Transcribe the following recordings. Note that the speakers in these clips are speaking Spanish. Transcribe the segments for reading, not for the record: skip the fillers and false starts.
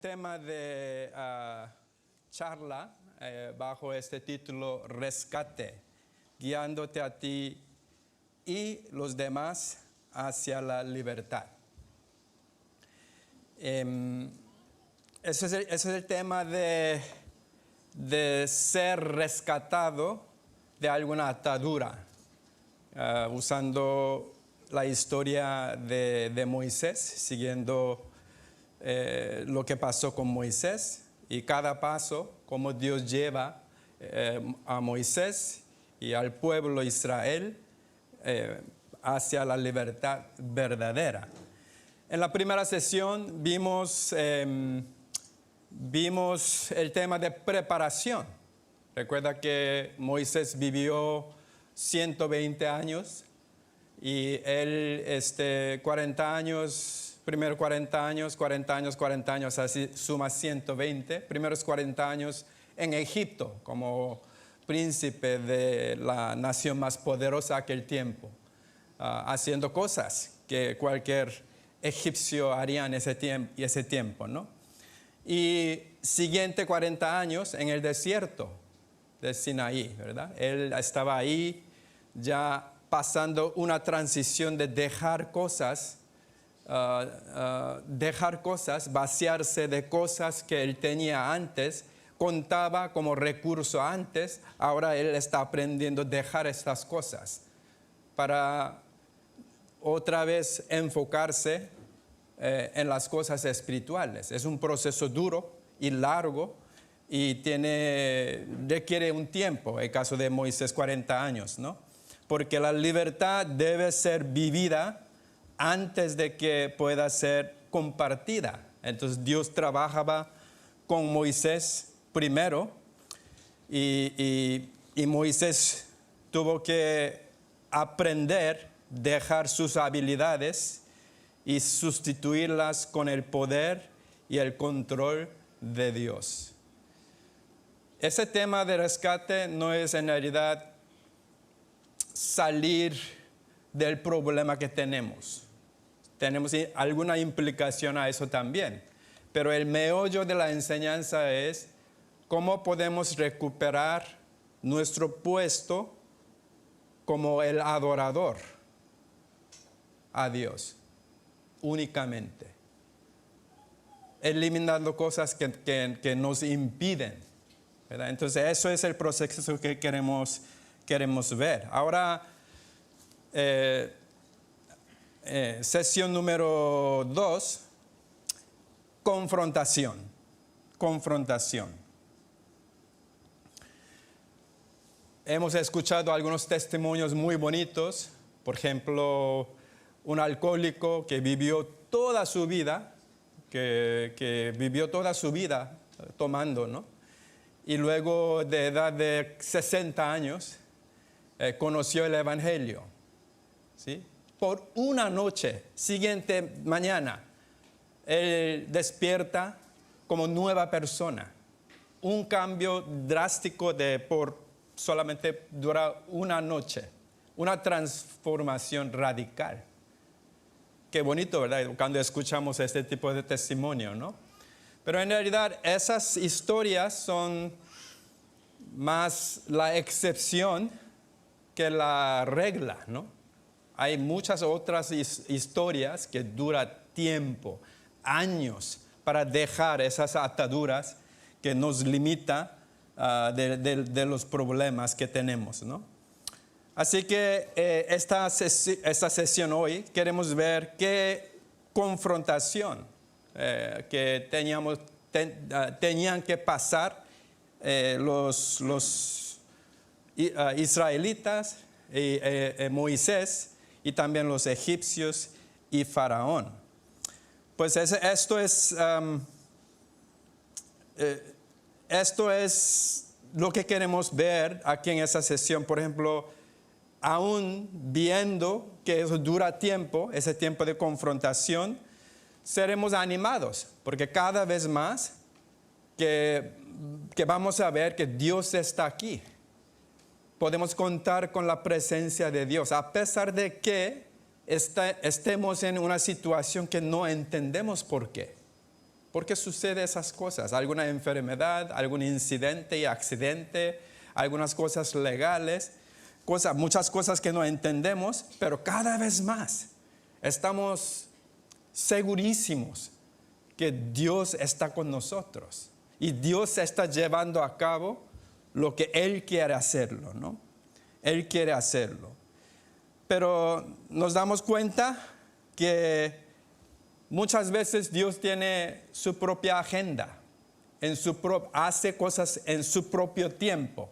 Tema de charla bajo este título Rescate, guiándote a ti y los demás hacia la libertad. Ese es el tema de ser rescatado de alguna atadura, usando la historia de Moisés, siguiendo lo que pasó con Moisés y cada paso, cómo Dios lleva a Moisés y al pueblo de Israel hacia la libertad verdadera. En la primera sesión vimos el tema de preparación. Recuerda que Moisés vivió 120 años y él 40 años, primero 40 años, así suma 120. Primeros 40 años en Egipto, como príncipe de la nación más poderosa de aquel tiempo, haciendo cosas que cualquier egipcio haría en ese tiempo, ¿no? Y siguiente 40 años en el desierto de Sinaí, ¿verdad? Él estaba ahí ya pasando una transición de dejar cosas, vaciarse de cosas que él tenía antes, contaba como recurso antes. Ahora él está aprendiendo a dejar estas cosas para otra vez enfocarse en las cosas espirituales. Es un proceso duro y largo y requiere un tiempo, el caso de Moisés 40 años, ¿no? Porque la libertad debe ser vivida antes de que pueda ser compartida. Entonces Dios trabajaba con Moisés primero y Moisés tuvo que aprender, dejar sus habilidades y sustituirlas con el poder y el control de Dios. Ese tema de rescate no es en realidad salir del problema que tenemos. Tenemos alguna implicación a eso también. Pero el meollo de la enseñanza es cómo podemos recuperar nuestro puesto como el adorador a Dios únicamente, eliminando cosas que nos impiden, ¿verdad? Entonces eso es el proceso que queremos ver. Ahora, sesión número 2, confrontación. Hemos escuchado algunos testimonios muy bonitos. Por ejemplo, un alcohólico que vivió toda su vida, tomando, ¿no? Y luego de edad de 60 años, conoció el Evangelio, ¿sí? Por una noche, siguiente mañana, él despierta como nueva persona. Un cambio drástico por solamente durar una noche. Una transformación radical. Qué bonito, ¿verdad? Cuando escuchamos este tipo de testimonio, ¿no? Pero en realidad esas historias son más la excepción que la regla, ¿no? Hay muchas otras historias que duran tiempo, años, para dejar esas ataduras que nos limitan de los problemas que tenemos, ¿no? Así que esta sesión hoy queremos ver qué confrontación que tenían que pasar los israelitas, Moisés y también los egipcios y Faraón. Pues esto es lo que queremos ver aquí en esta sesión. Por ejemplo, aún viendo que eso dura tiempo, ese tiempo de confrontación, seremos animados, porque cada vez más que vamos a ver que Dios está aquí. Podemos contar con la presencia de Dios, a pesar de que estemos en una situación que no entendemos por qué. ¿Por qué sucede esas cosas? ¿Alguna enfermedad, algún incidente y accidente, algunas cosas legales, muchas cosas que no entendemos, pero cada vez más estamos segurísimos que Dios está con nosotros y Dios está llevando a cabo lo que Él quiere hacerlo, ¿no? Él quiere hacerlo. Pero nos damos cuenta que muchas veces Dios tiene su propia agenda, hace cosas en su propio tiempo.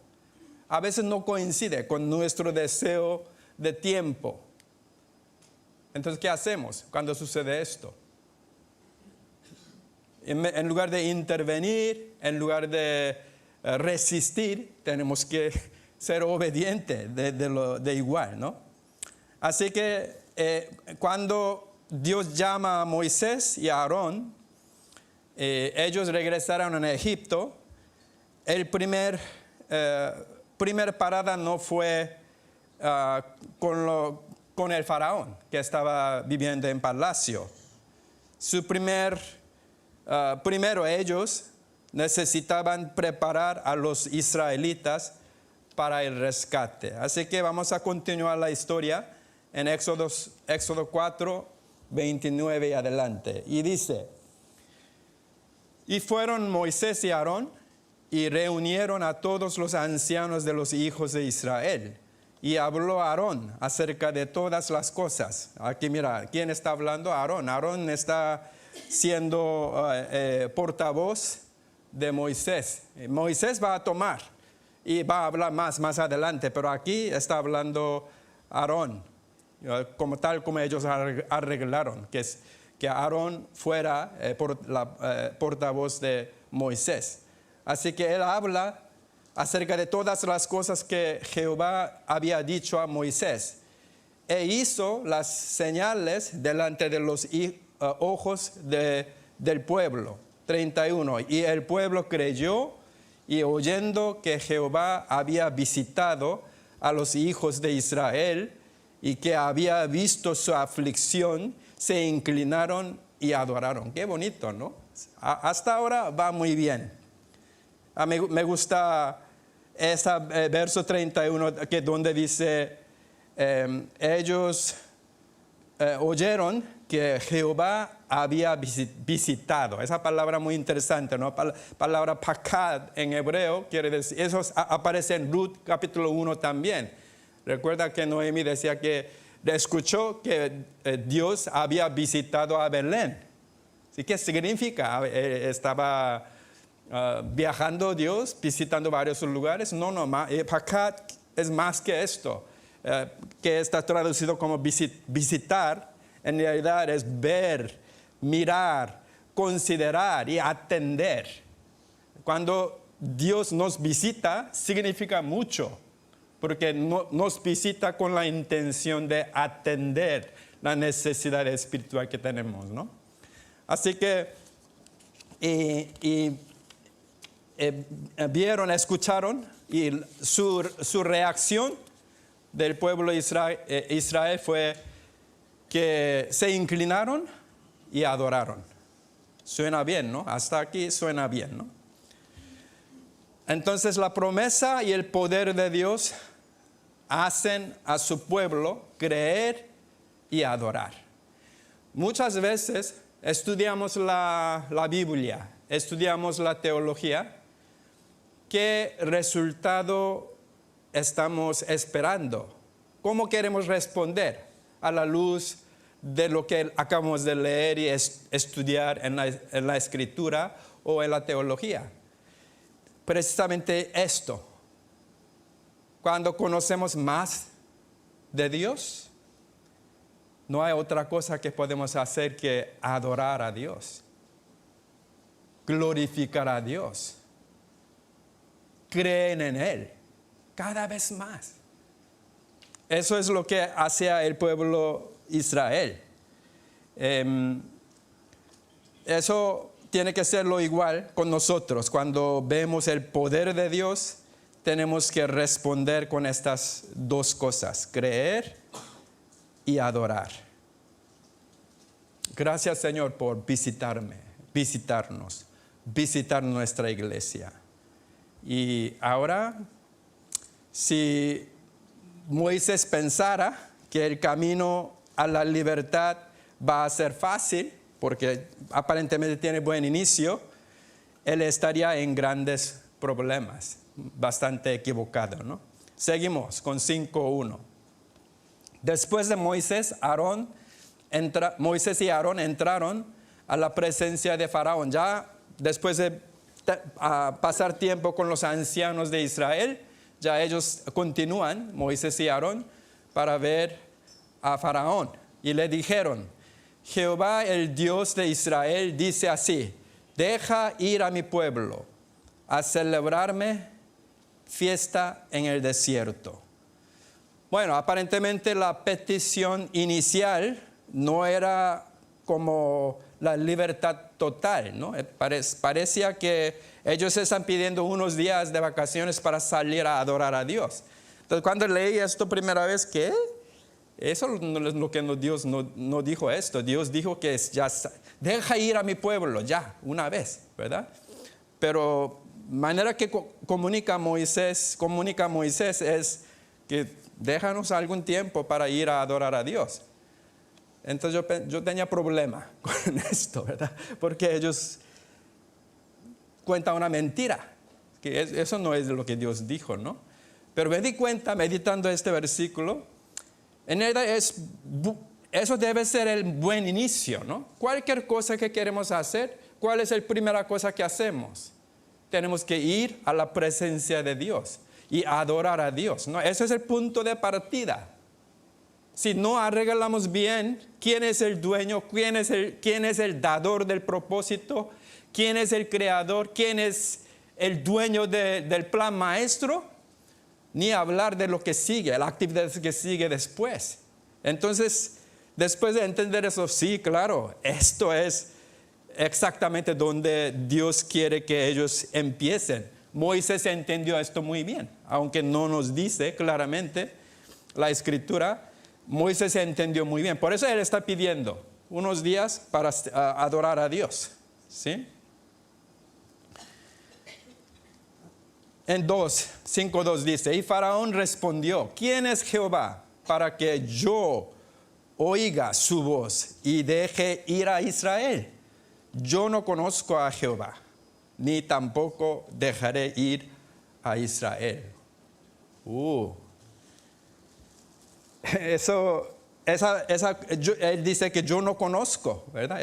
A veces no coincide con nuestro deseo de tiempo. Entonces, ¿qué hacemos cuando sucede esto? En lugar de intervenir, en lugar de resistir, tenemos que ser obedientes de igual, ¿no? Así que cuando Dios llama a Moisés y a Aarón, ellos regresaron a Egipto. El primer parada no fue con el faraón que estaba viviendo en palacio. Primero ellos necesitaban preparar a los israelitas para el rescate. Así que vamos a continuar la historia en Éxodo 4, 29 y adelante. Y dice: y fueron Moisés y Aarón y reunieron a todos los ancianos de los hijos de Israel. Y habló Aarón acerca de todas las cosas. Aquí mira, ¿quién está hablando? Aarón. Aarón está siendo portavoz de Moisés. Moisés va a tomar y va a hablar más adelante, pero aquí está hablando Aarón, tal como ellos arreglaron, que Aarón fuera portavoz de Moisés. Así que él habla acerca de todas las cosas que Jehová había dicho a Moisés. E hizo las señales delante de los ojos del pueblo. 31. Y el pueblo creyó, y oyendo que Jehová había visitado a los hijos de Israel y que había visto su aflicción, se inclinaron y adoraron. Qué bonito, ¿no? Hasta ahora va muy bien. Me gusta ese verso 31 donde dice, ellos oyeron que Jehová había visitado. Esa palabra muy interesante, ¿no? Palabra pakad en hebreo quiere decir, eso aparece en Ruth capítulo 1 también. Recuerda que Noemí decía que escuchó que Dios había visitado a Belén. ¿Sí? ¿Qué significa? Estaba viajando Dios, visitando varios lugares. No, pakad es más que esto, que está traducido como visitar. En realidad es ver, mirar, considerar y atender. Cuando Dios nos visita, significa mucho, porque nos visita con la intención de atender la necesidad espiritual que tenemos, ¿no? Así que vieron, escucharon, y su reacción del pueblo de Israel fue que se inclinaron y adoraron. Suena bien, ¿no? Hasta aquí suena bien, ¿no? Entonces la promesa y el poder de Dios hacen a su pueblo creer y adorar. Muchas veces estudiamos la Biblia, estudiamos la teología. ¿Qué resultado estamos esperando? ¿Cómo queremos responder a la luz de lo que acabamos de leer y estudiar en la escritura o en la teología? Precisamente esto. Cuando conocemos más de Dios, no hay otra cosa que podemos hacer que adorar a Dios, glorificar a Dios, creer en Él cada vez más. Eso es lo que hacía el pueblo Israel. Eso tiene que ser lo igual con nosotros. Cuando vemos el poder de Dios, tenemos que responder con estas dos cosas: creer y adorar. Gracias, Señor, por visitarme. visitarnos, visitar nuestra iglesia. Y ahora, si Moisés pensara que el camino a la libertad va a ser fácil, porque aparentemente tiene buen inicio, él estaría en grandes problemas, bastante equivocado, ¿no? Seguimos con 5:1. Después de Moisés y Aarón entraron a la presencia de Faraón. Ya después de pasar tiempo con los ancianos de Israel, ya ellos continúan, Moisés y Aarón, para ver a Faraón. Y le dijeron: Jehová, el Dios de Israel, dice así: deja ir a mi pueblo a celebrarme fiesta en el desierto. Bueno, aparentemente la petición inicial no era como la libertad total, ¿no? Parecía que ellos están pidiendo unos días de vacaciones para salir a adorar a Dios. Entonces, cuando leí esto primera vez, ¿qué? Eso no es lo que Dios no dijo esto. Dios dijo que ya deja ir a mi pueblo, ya, una vez, ¿verdad? Pero manera que comunica Moisés es que déjanos algún tiempo para ir a adorar a Dios. Entonces yo tenía problema con esto, ¿verdad? Porque ellos cuentan una mentira, que eso no es lo que Dios dijo, ¿no? Pero me di cuenta, meditando este versículo, en realidad eso debe ser el buen inicio, ¿no? Cualquier cosa que queremos hacer, ¿cuál es la primera cosa que hacemos? Tenemos que ir a la presencia de Dios y adorar a Dios, ¿no? Ese es el punto de partida. Si no arreglamos bien quién es el dueño, quién es el dador del propósito, quién es el creador, quién es el dueño del plan maestro, ni hablar de lo que sigue, la actividad que sigue después. Entonces, después de entender eso, sí, claro, esto es exactamente donde Dios quiere que ellos empiecen. Moisés entendió esto muy bien, aunque no nos dice claramente la escritura. Moisés entendió muy bien. Por eso él está pidiendo unos días para adorar a Dios, ¿sí? En 5:2 dice: y Faraón respondió: ¿quién es Jehová para que yo oiga su voz y deje ir a Israel? Yo no conozco a Jehová, ni tampoco dejaré ir a Israel. Él dice que yo no conozco, ¿verdad?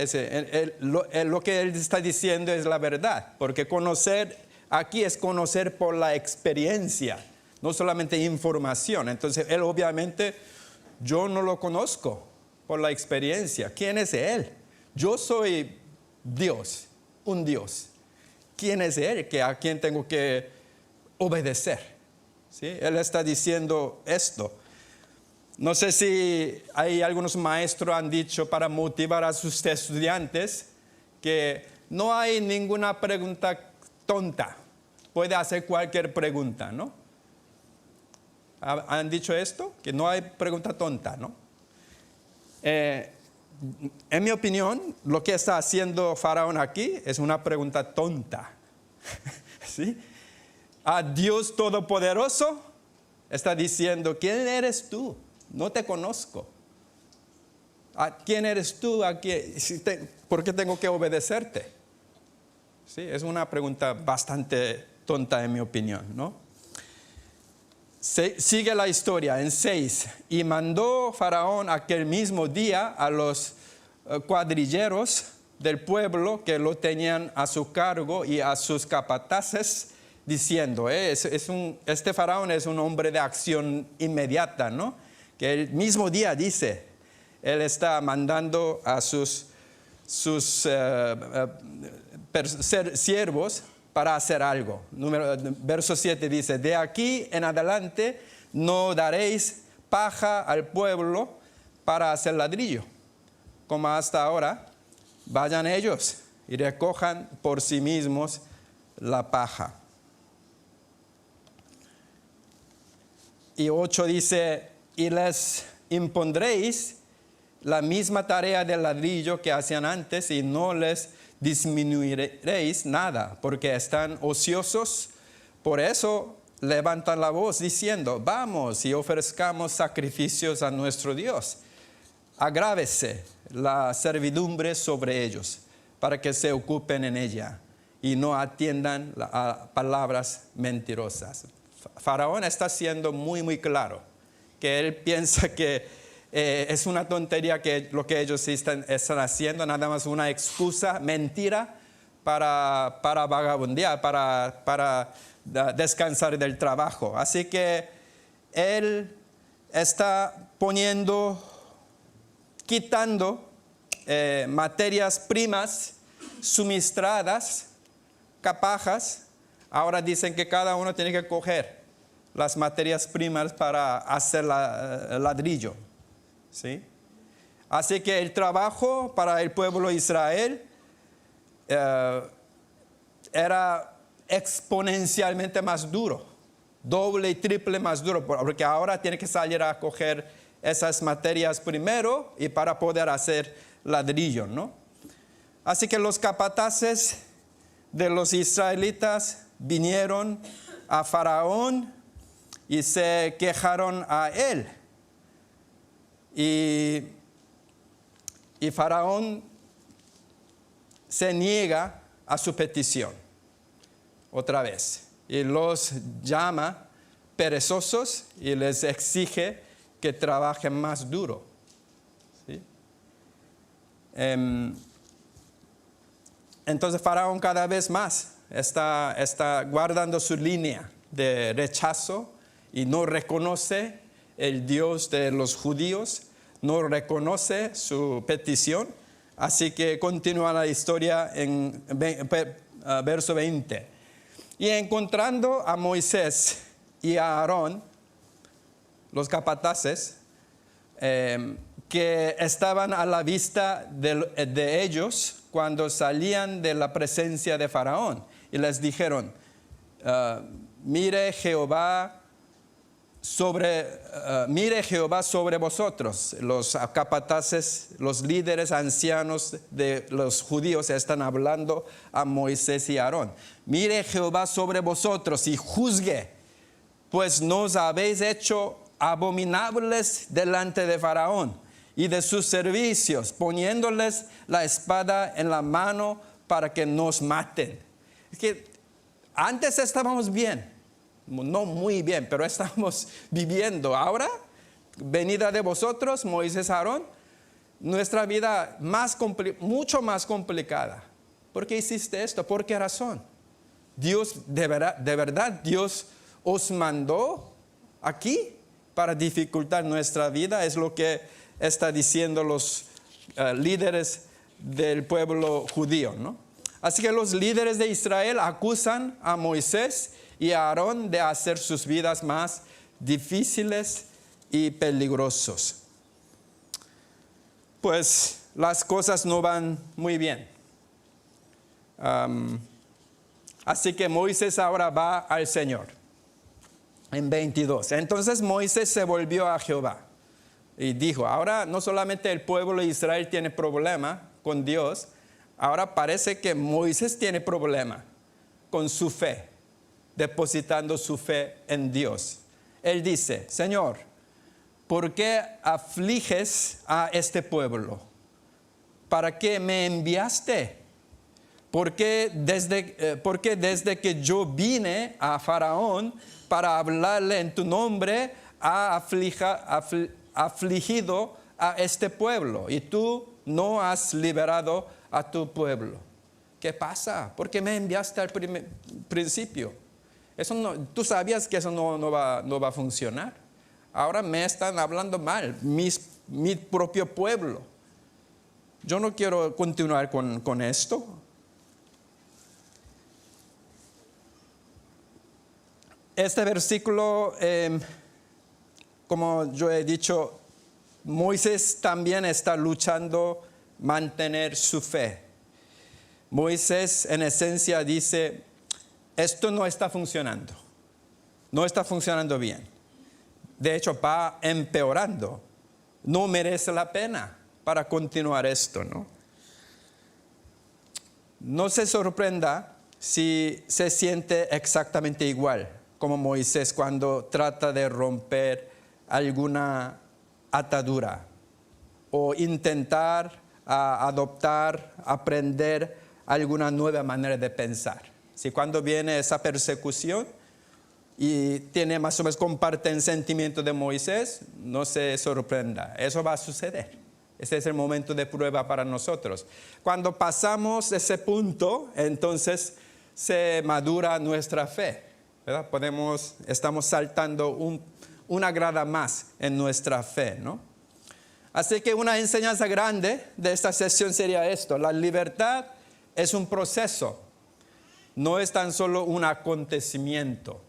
Lo que él está diciendo es la verdad, porque conocer aquí es conocer por la experiencia, no solamente información. Entonces él obviamente, yo no lo conozco por la experiencia. ¿Quién es él? Yo soy Dios, un Dios. ¿Quién es él a quien tengo que obedecer? ¿Sí? Él está diciendo esto. No sé si hay algunos maestros han dicho para motivar a sus estudiantes que no hay ninguna pregunta tonta. Puede hacer cualquier pregunta, ¿no? ¿Han dicho esto? Que no hay pregunta tonta, ¿no? En mi opinión, lo que está haciendo Faraón aquí es una pregunta tonta. ¿Sí? A Dios Todopoderoso está diciendo: ¿quién eres tú? No te conozco. ¿Quién eres tú? ¿Por qué tengo que obedecerte? Sí, es una pregunta bastante tonta en mi opinión, ¿no? Sigue la historia en 6. Y mandó Faraón aquel mismo día a los cuadrilleros del pueblo que lo tenían a su cargo y a sus capataces, diciendo, este Faraón es un hombre de acción inmediata, ¿no? Que el mismo día dice, él está mandando a sus siervos para hacer algo. Verso 7 dice: de aquí en adelante no daréis paja al pueblo para hacer ladrillo, como hasta ahora. Vayan ellos y recojan por sí mismos la paja. Y 8 dice: y les impondréis la misma tarea del ladrillo que hacían antes, y no les disminuiréis nada, porque están ociosos. Por eso levantan la voz diciendo, vamos y ofrezcamos sacrificios a nuestro Dios. Agrávese la servidumbre sobre ellos, para que se ocupen en ella y no atiendan a palabras mentirosas. Faraón está siendo muy, muy claro, que él piensa que es una tontería que lo que ellos están haciendo, nada más una excusa, mentira, para vagabundear, para descansar del trabajo. Así que él está quitando materias primas suministradas, capajas. Ahora dicen que cada uno tiene que coger las materias primas para hacer ladrillo, ¿sí? Así que el trabajo para el pueblo de Israel era exponencialmente más duro, doble y triple más duro, porque ahora tiene que salir a coger esas materias primero y para poder hacer ladrillo, ¿no? Así que los capataces de los israelitas vinieron a Faraón y se quejaron a él. Y Faraón se niega a su petición otra vez y los llama perezosos y les exige que trabajen más duro, ¿sí? Entonces Faraón cada vez más está guardando su línea de rechazo y no reconoce el Dios de los judíos, no reconoce su petición. Así que continúa la historia en verso 20. Y encontrando a Moisés y a Aarón, los capataces, que estaban a la vista de ellos cuando salían de la presencia de Faraón. Y les dijeron, mire Jehová sobre vosotros. Los capataces, los líderes ancianos de los judíos están hablando a Moisés y Aarón. Mire Jehová sobre vosotros y juzgue, pues nos habéis hecho abominables delante de Faraón y de sus servicios, poniéndoles la espada en la mano para que nos maten. Es que antes estábamos bien, no muy bien, pero estamos viviendo. Ahora, venida de vosotros, Moisés, Aarón, nuestra vida mucho más complicada. ¿Por qué hiciste esto? ¿Por qué razón? Dios, de verdad, Dios os mandó aquí para dificultar nuestra vida. Es lo que está diciendo los líderes del pueblo judío, ¿no? Así que los líderes de Israel acusan a Moisés y a Aarón de hacer sus vidas más difíciles y peligrosos. Pues las cosas no van muy bien. Así que Moisés ahora va al Señor. En 22. Entonces Moisés se volvió a Jehová y dijo, ahora no solamente el pueblo de Israel tiene problema con Dios, ahora parece que Moisés tiene problema con su fe, depositando su fe en Dios. Él dice, Señor, ¿por qué afliges a este pueblo? ¿Para qué me enviaste? ¿Por qué desde que yo vine a Faraón para hablarle en tu nombre, ha afligido a este pueblo y tú no has liberado a tu pueblo? ¿Qué pasa? ¿Por qué me enviaste al principio? Tú sabías que eso no va a funcionar. Ahora me están hablando mal, mi propio pueblo. Yo no quiero continuar con esto. Este versículo, como yo he dicho, Moisés también está luchando mantener su fe. Moisés en esencia dice, esto no está funcionando bien. De hecho, va empeorando. No merece la pena para continuar esto, ¿no? No se sorprenda si se siente exactamente igual como Moisés cuando trata de romper alguna atadura o intentar adoptar, aprender alguna nueva manera de pensar. Si cuando viene esa persecución y tiene más o menos comparte el sentimiento de Moisés, no se sorprenda, eso va a suceder. Ese es el momento de prueba para nosotros. Cuando pasamos ese punto, entonces se madura nuestra fe, ¿verdad? Estamos saltando una grada más en nuestra fe, ¿no? Así que una enseñanza grande de esta sesión sería esto: la libertad es un proceso, no es tan solo un acontecimiento.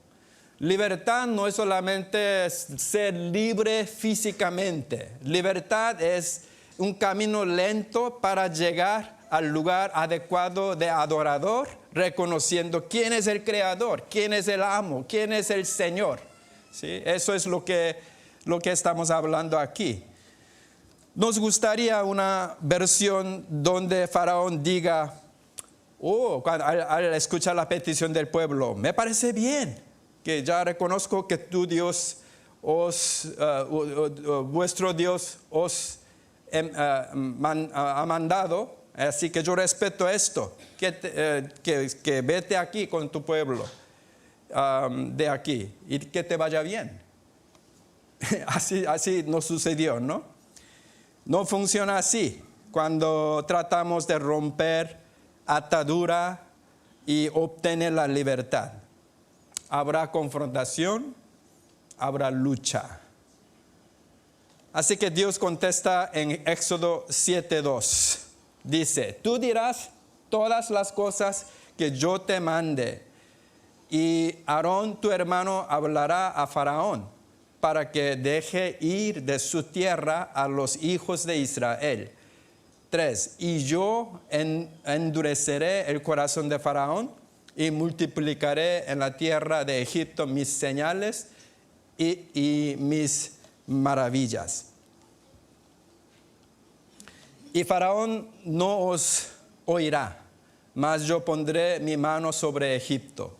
Libertad no es solamente ser libre físicamente. Libertad es un camino lento para llegar al lugar adecuado de adorador, reconociendo quién es el creador, quién es el amo, quién es el Señor. ¿Sí? Eso es lo que estamos hablando aquí. Nos gustaría una versión donde Faraón diga, al escuchar la petición del pueblo, me parece bien, que ya reconozco que tu Dios vuestro Dios os ha mandado, así que yo respeto esto, que vete aquí con tu pueblo de aquí y que te vaya bien. Así nos sucedió, ¿no? No funciona así cuando tratamos de romper atadura y obtener la libertad. Habrá confrontación, habrá lucha. Así que Dios contesta en Éxodo 7:2. Dice, tú dirás todas las cosas que yo te mande, y Aarón tu hermano hablará a Faraón para que deje ir de su tierra a los hijos de Israel. 3. Y yo endureceré el corazón de Faraón y multiplicaré en la tierra de Egipto mis señales y mis maravillas. Y Faraón no os oirá, mas yo pondré mi mano sobre Egipto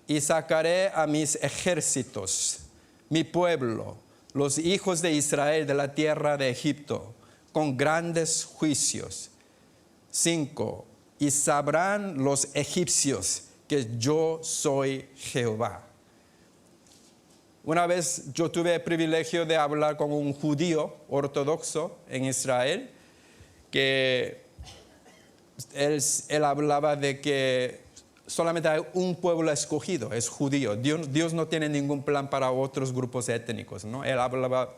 y sacaré a mis ejércitos, mi pueblo, los hijos de Israel de la tierra de Egipto, con grandes juicios. 5. Y sabrán los egipcios que yo soy Jehová. Una vez yo tuve el privilegio de hablar con un judío ortodoxo en Israel, que él hablaba de que solamente hay un pueblo escogido, es judío. Dios no tiene ningún plan para otros grupos étnicos, ¿no? Él hablaba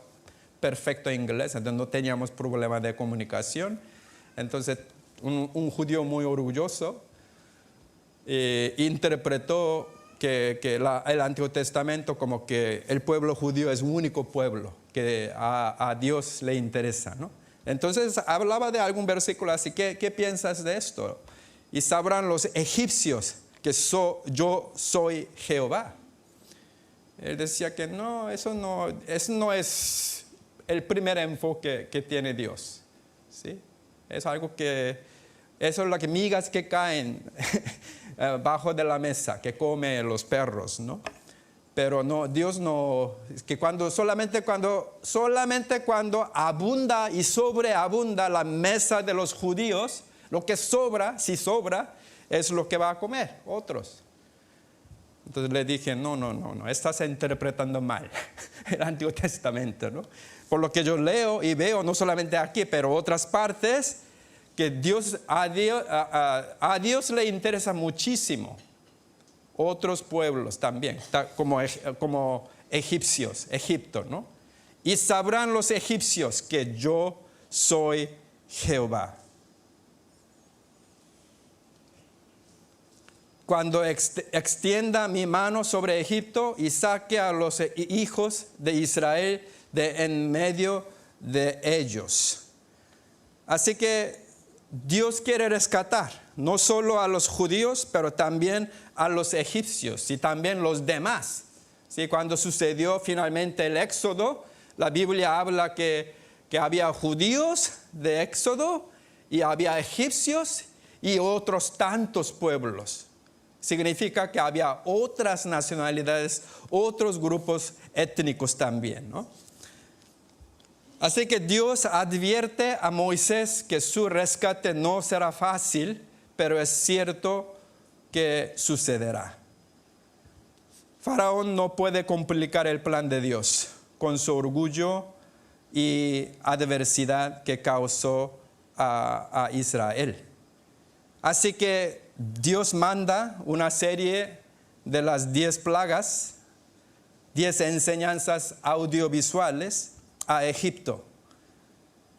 perfecto inglés, entonces no teníamos problema de comunicación. Entonces, un judío muy orgulloso interpretó que el Antiguo Testamento como que el pueblo judío es un único pueblo que a Dios le interesa, ¿no? Entonces hablaba de algún versículo así. ¿Qué piensas de esto? Y sabrán los egipcios que yo soy Jehová. Él decía que eso no es el primer enfoque que tiene Dios, ¿sí? Es algo eso es lo que migas que caen bajo de la mesa, que come los perros, ¿no? Pero no, Dios no, es que solamente cuando abunda y sobreabunda la mesa de los judíos, lo que sobra, si sobra, es lo que va a comer otros. Entonces le dije, no, estás interpretando mal el Antiguo Testamento, ¿no? Por lo que yo leo y veo, no solamente aquí, pero otras partes, que a Dios le interesa muchísimo otros pueblos también, como egipcios, Egipto, ¿no? Y sabrán los egipcios que yo soy Jehová. Cuando extienda mi mano sobre Egipto y saque a los hijos de Israel de en medio de ellos. Así que Dios quiere rescatar no solo a los judíos, pero también a los egipcios y también los demás. ¿Sí? Cuando sucedió finalmente el éxodo, la Biblia habla que había judíos de éxodo y había egipcios y otros tantos pueblos. Significa que había otras nacionalidades, otros grupos étnicos también, ¿no? Así que Dios advierte a Moisés que su rescate no será fácil, pero es cierto que sucederá. Faraón no puede complicar el plan de Dios con su orgullo y adversidad que causó a Israel. Así que Dios manda una serie de las 10 plagas, 10 enseñanzas audiovisuales a Egipto.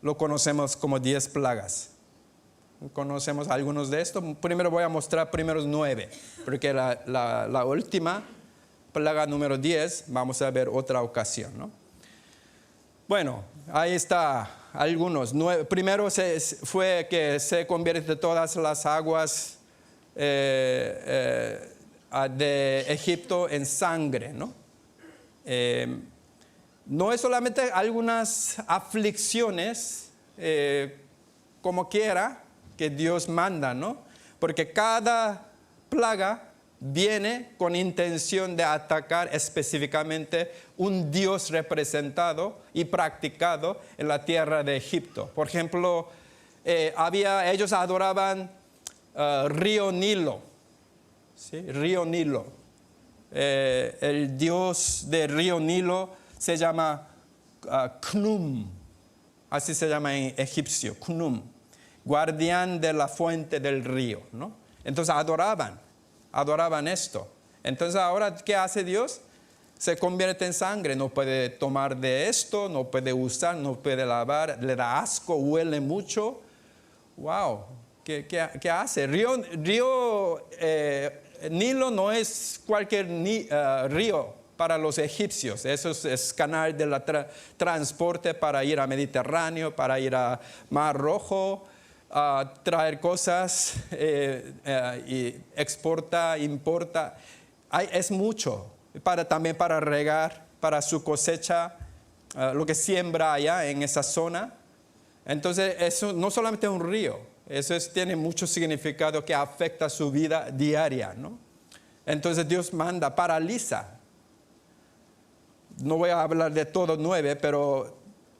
Lo conocemos como 10 plagas. Conocemos algunos de estos. Primero voy a mostrar primeros 9, porque la última plaga número 10 vamos a ver otra ocasión, ¿no? Bueno, ahí está algunos. Primero fue que se convierte todas las aguas de Egipto en sangre, ¿no? No es solamente algunas aflicciones, como quiera, que Dios manda, ¿no? Porque cada plaga viene con intención de atacar específicamente un Dios representado y practicado en la tierra de Egipto. Por ejemplo, ellos adoraban río Nilo, ¿sí? Río Nilo. El Dios del río Nilo se llama Khnum, así se llama en egipcio, Khnum, guardián de la fuente del río, ¿no? Entonces adoraban esto. Entonces ahora, ¿qué hace Dios? Se convierte en sangre, no puede tomar de esto, no puede usar, no puede lavar, le da asco, huele mucho. ¡Wow! ¿Qué hace? Río Nilo no es cualquier río para los egipcios. Eso es canal de transporte para ir a Mediterráneo, para ir a Mar Rojo, traer cosas, y exporta, importa. Es mucho, también para regar, para su cosecha, lo que siembra allá en esa zona. Entonces, eso no solamente es un río, eso tiene mucho significado que afecta su vida diaria, ¿no? Entonces, Dios paraliza. No voy a hablar de todos 9, pero,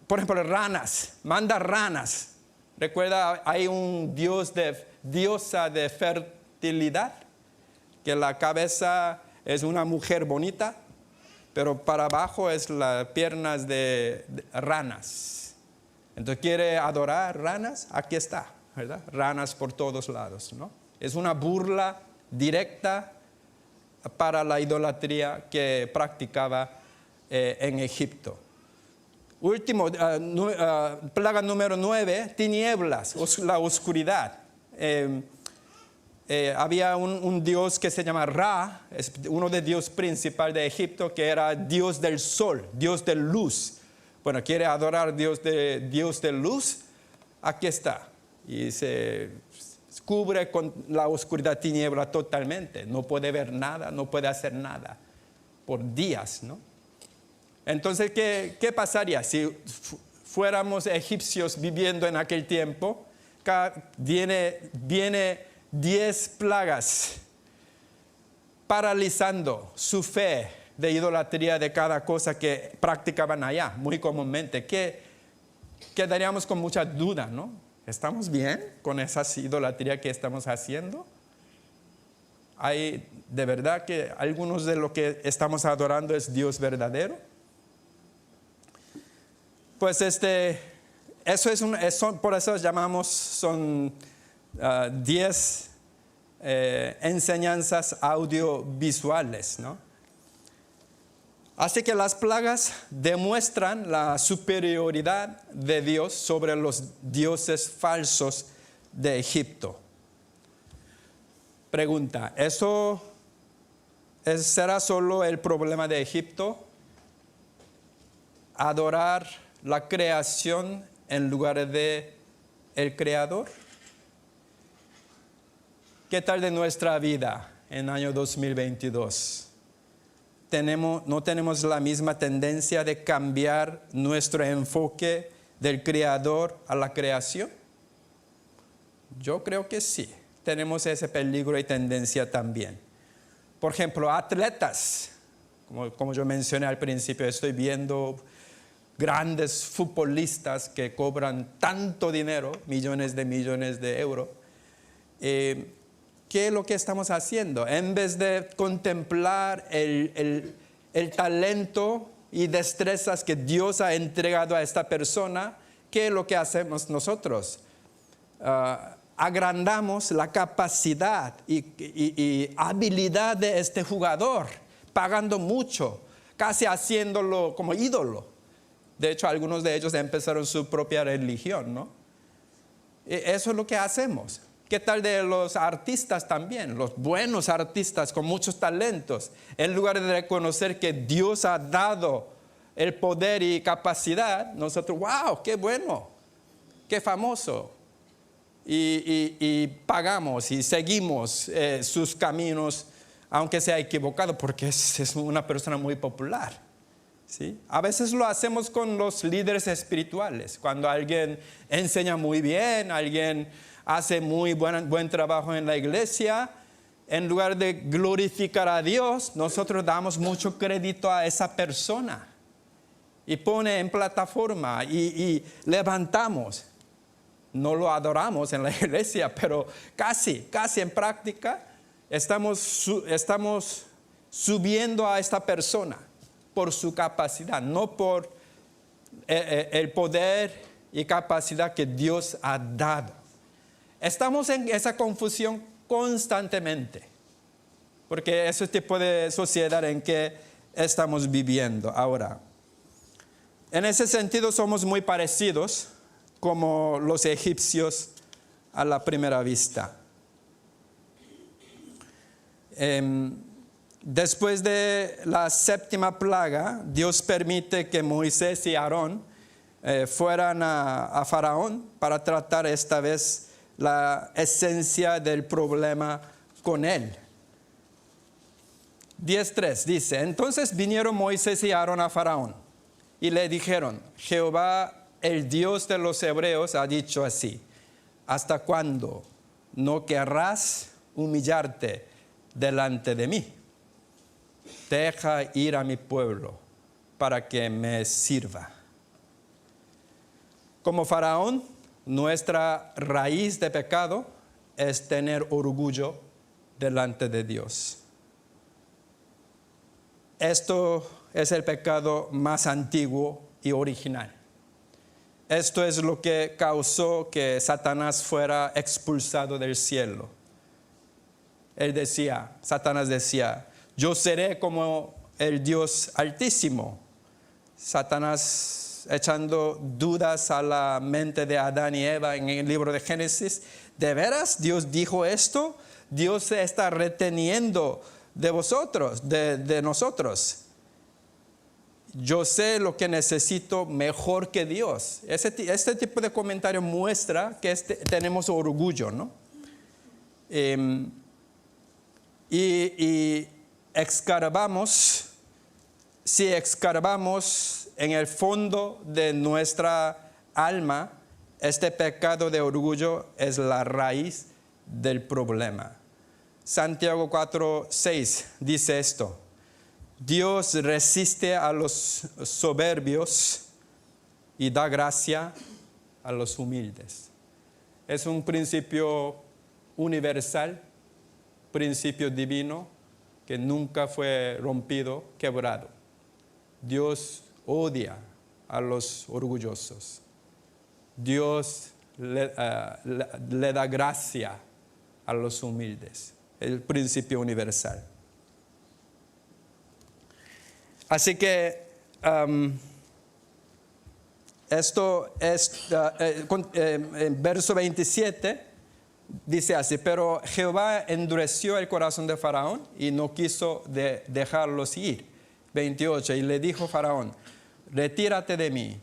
por ejemplo, ranas, manda ranas. Recuerda, hay un diosa de fertilidad, que la cabeza es una mujer bonita, pero para abajo es las piernas de ranas. Entonces, ¿quiere adorar ranas? Aquí está, ¿verdad? Ranas por todos lados, ¿no? Es una burla directa para la idolatría que practicaba en Egipto. Último, plaga número 9, tinieblas, la oscuridad. Había un dios que se llama Ra, es uno de los dioses principales de Egipto, que era dios del sol, dios de luz. Bueno, quiere adorar dios de luz, aquí está. Y se cubre con la oscuridad, tiniebla totalmente. No puede ver nada, no puede hacer nada por días, ¿no? Entonces, ¿qué pasaría si fuéramos egipcios viviendo en aquel tiempo? Viene 10 plagas paralizando su fe de idolatría de cada cosa que practicaban allá, muy comúnmente. Quedaríamos con mucha duda, ¿no? ¿Estamos bien con esas idolatrías que estamos haciendo? ¿Hay de verdad que algunos de lo que estamos adorando es Dios verdadero? Pues por eso llamamos, son 10 enseñanzas audiovisuales, ¿no? Así que las plagas demuestran la superioridad de Dios sobre los dioses falsos de Egipto. Pregunta, ¿eso será solo el problema de Egipto? ¿Adorar la creación en lugar de el Creador? ¿Qué tal de nuestra vida en el año 2022? ¿No tenemos la misma tendencia de cambiar nuestro enfoque del Creador a la creación? Yo creo que sí. tenemos ese peligro y tendencia también. Por ejemplo, atletas, como yo mencioné al principio, estoy viendo grandes futbolistas que cobran tanto dinero, millones de euros. ¿Qué es lo que estamos haciendo? En vez de contemplar el talento y destrezas que Dios ha entregado a esta persona, ¿qué es lo que hacemos nosotros? Agrandamos la capacidad y habilidad de este jugador, pagando mucho, casi haciéndolo como ídolo. De hecho, algunos de ellos empezaron su propia religión, ¿no? Eso es lo que hacemos. ¿Qué tal de los artistas también? Los buenos artistas con muchos talentos. En lugar de reconocer que Dios ha dado el poder y capacidad, nosotros, wow, qué bueno, qué famoso. Y pagamos y seguimos sus caminos, aunque sea equivocado, porque es una persona muy popular. ¿Sí? A veces lo hacemos con los líderes espirituales. Cuando alguien enseña muy bien, alguien hace muy buen trabajo en la iglesia, en lugar de glorificar a Dios, nosotros damos mucho crédito a esa persona y pone en plataforma y levantamos. No lo adoramos en la iglesia, pero casi en práctica estamos subiendo a esta persona por su capacidad, no por el poder y capacidad que Dios ha dado. Estamos en esa confusión constantemente, porque ese tipo de sociedad en que estamos viviendo ahora. En ese sentido somos muy parecidos como los egipcios a la primera vista. Después de la séptima plaga, Dios permite que Moisés y Aarón fueran a Faraón para tratar esta vez la esencia del problema con él. 10:3 dice, entonces vinieron Moisés y Aarón a Faraón y le dijeron, Jehová, el Dios de los hebreos, ha dicho así, ¿hasta cuándo no querrás humillarte delante de mí? Deja ir a mi pueblo para que me sirva. Como Faraón, nuestra raíz de pecado es tener orgullo delante de Dios. Esto es el pecado más antiguo y original. Esto es lo que causó que Satanás fuera expulsado del cielo. Satanás decía, yo seré como el Dios Altísimo. Satanás echando dudas a la mente de Adán y Eva en el libro de Génesis. ¿De veras Dios dijo esto? Dios se está reteniendo de vosotros, de nosotros. Yo sé lo que necesito mejor que Dios. Este tipo de comentario muestra que tenemos orgullo, ¿no? Y escarbamos, si escarbamos en el fondo de nuestra alma, este pecado de orgullo es la raíz del problema. Santiago 4:6 dice esto. Dios resiste a los soberbios y da gracia a los humildes. Es un principio universal, principio divino, que nunca fue rompido, quebrado. Dios odia a los orgullosos. Dios le da gracia a los humildes. El principio universal. Así que esto es, en verso 27, dice así, pero Jehová endureció el corazón de Faraón y no quiso dejarlos ir. 28, y le dijo Faraón, retírate de mí,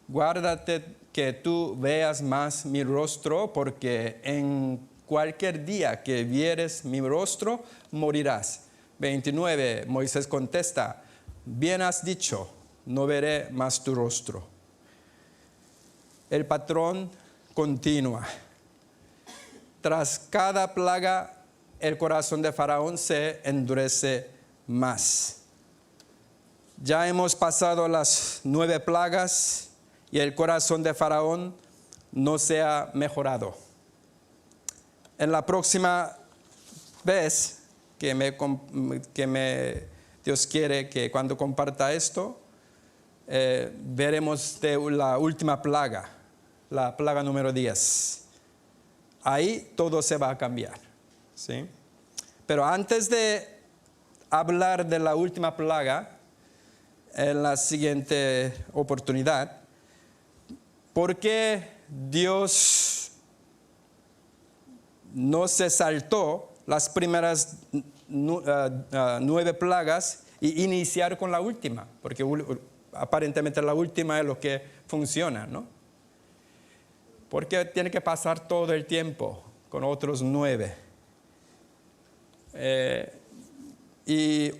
guárdate que tú veas más mi rostro, porque en cualquier día que vieres mi rostro, morirás. 29, Moisés contesta, bien has dicho, no veré más tu rostro. El patrón continúa. tras cada plaga, el corazón de Faraón se endurece más. Ya hemos pasado las 9 plagas y el corazón de Faraón no se ha mejorado. En la próxima vez Dios quiere que cuando comparta esto, veremos de la última plaga, la plaga número 10. Ahí todo se va a cambiar, ¿sí? Pero antes de hablar de la última plaga, en la siguiente oportunidad, ¿por qué Dios no se saltó las primeras 9 plagas y iniciar con la última? Porque aparentemente la última es lo que funciona, ¿no? Porque tiene que pasar todo el tiempo con otros 9. ¿Y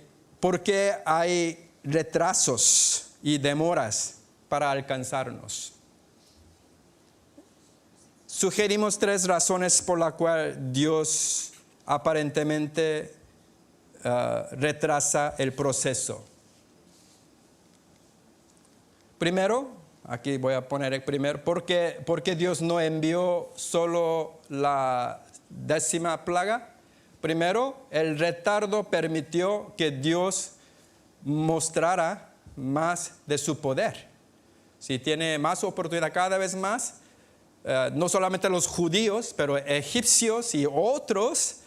por qué hay retrasos y demoras para alcanzarnos? Sugerimos 3 razones por las cuales Dios aparentemente retrasa el proceso. Primero, aquí voy a poner el primero, porque Dios no envió solo la 10ª plaga. Primero, el retardo permitió que Dios mostrara más de su poder. Si tiene más oportunidad cada vez más, no solamente los judíos, pero egipcios y otros,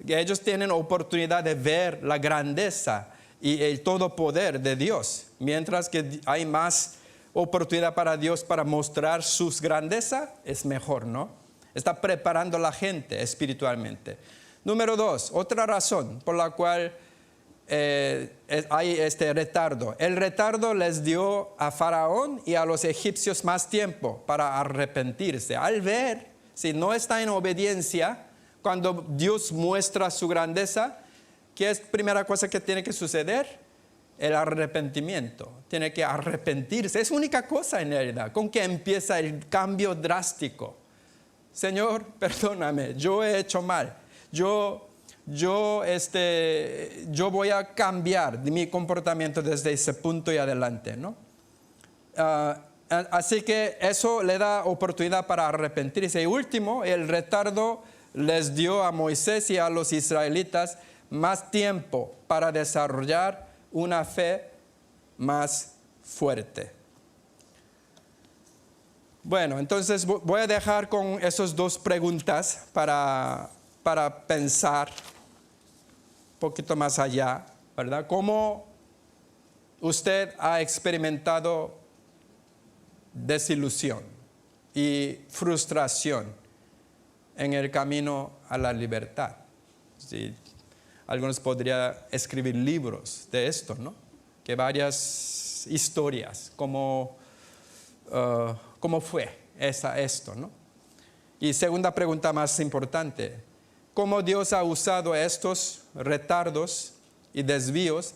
ellos tienen oportunidad de ver la grandeza y el todopoder de Dios, mientras que hay más oportunidad para Dios para mostrar sus grandezas, es mejor, ¿no? Está preparando a la gente espiritualmente. Número 2, otra razón por la cual hay este retardo. El retardo les dio a Faraón y a los egipcios más tiempo para arrepentirse. Al ver, si no está en obediencia, cuando Dios muestra su grandeza, ¿qué es la primera cosa que tiene que suceder? El arrepentimiento. Tiene que arrepentirse. Es la única cosa en realidad con que empieza el cambio drástico. Señor, perdóname, yo he hecho mal. Yo voy a cambiar mi comportamiento desde ese punto y adelante, ¿no? Así que eso le da oportunidad para arrepentirse. Y último, el retardo les dio a Moisés y a los israelitas más tiempo para desarrollar una fe más fuerte. Bueno, entonces voy a dejar con esas 2 preguntas para pensar un poquito más allá, ¿verdad? ¿Cómo usted ha experimentado desilusión y frustración en el camino a la libertad? Sí, algunos podrían escribir libros de esto, ¿no? Que varias historias, cómo fue esto, ¿no? Y segunda pregunta más importante, ¿cómo Dios ha usado estos retardos y desvíos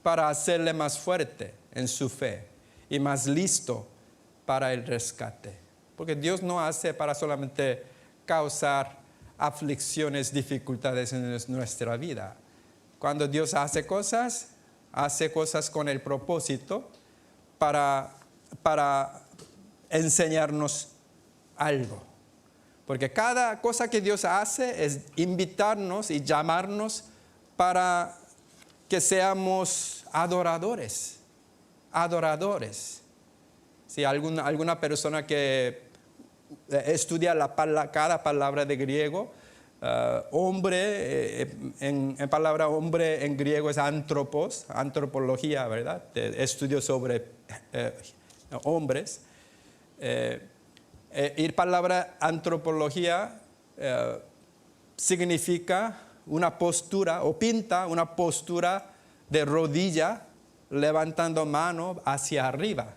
para hacerle más fuerte en su fe y más listo para el rescate? Porque Dios no hace para solamente causar aflicciones, dificultades en nuestra vida. Cuando Dios hace cosas con el propósito para enseñarnos algo. Porque cada cosa que Dios hace es invitarnos y llamarnos para que seamos adoradores. Si alguna persona que estudia cada palabra de griego, hombre, en palabra hombre en griego es antropos, antropología, ¿verdad? Estudio sobre hombres. Y palabra antropología significa una postura o pinta una postura de rodilla levantando mano hacia arriba.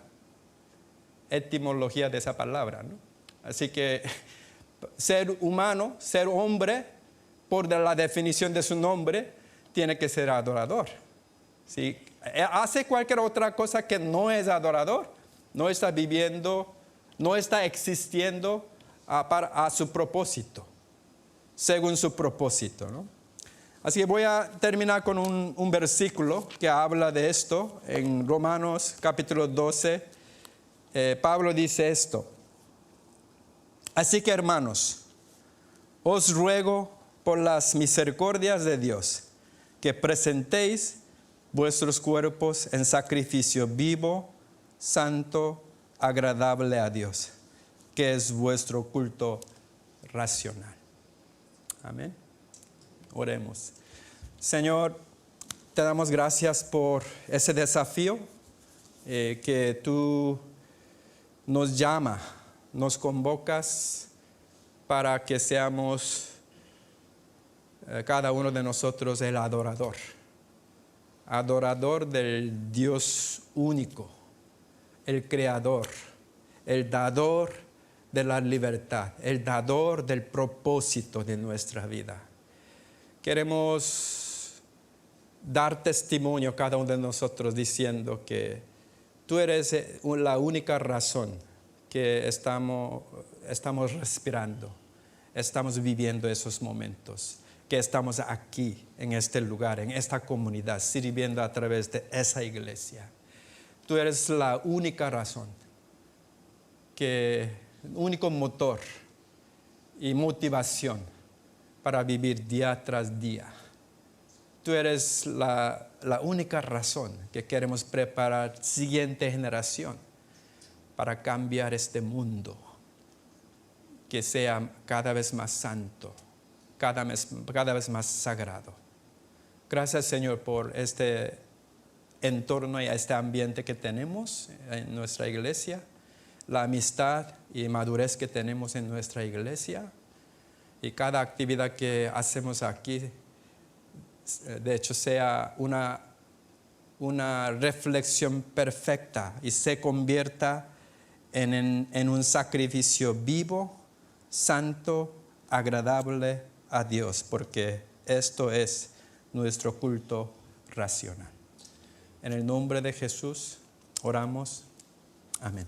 Etimología de esa palabra, ¿no? Así que ser humano, ser hombre, por la definición de su nombre, tiene que ser adorador. Si hace cualquier otra cosa que no es adorador, no está viviendo, no está existiendo a su propósito. según su propósito, ¿no? Así que voy a terminar con un versículo que habla de esto. En Romanos capítulo 12, Pablo dice esto. Así que, hermanos, os ruego por las misericordias de Dios que presentéis vuestros cuerpos en sacrificio vivo, santo, agradable a Dios, que es vuestro culto racional. Amén. Oremos. Señor, te damos gracias por ese desafío que tú nos llamas, nos convocas para que seamos cada uno de nosotros el adorador del Dios único, el creador, el dador de la libertad, el dador del propósito de nuestra vida. Queremos dar testimonio a cada uno de nosotros diciendo que tú eres la única razón que estamos respirando, estamos viviendo esos momentos, que estamos aquí, en este lugar, en esta comunidad, sirviendo a través de esa iglesia. Tú eres la única razón, el único motor y motivación para vivir día tras día. Tú eres la única razón que queremos preparar la siguiente generación para cambiar este mundo, que sea cada vez más santo, cada vez más sagrado. Gracias, Señor, por este entorno y este ambiente que tenemos en nuestra iglesia, la amistad y madurez que tenemos en nuestra iglesia, y cada actividad que hacemos aquí, de hecho, sea una reflexión perfecta y se convierta en un sacrificio vivo, santo, agradable a Dios, porque esto es nuestro culto racional. En el nombre de Jesús oramos. Amén.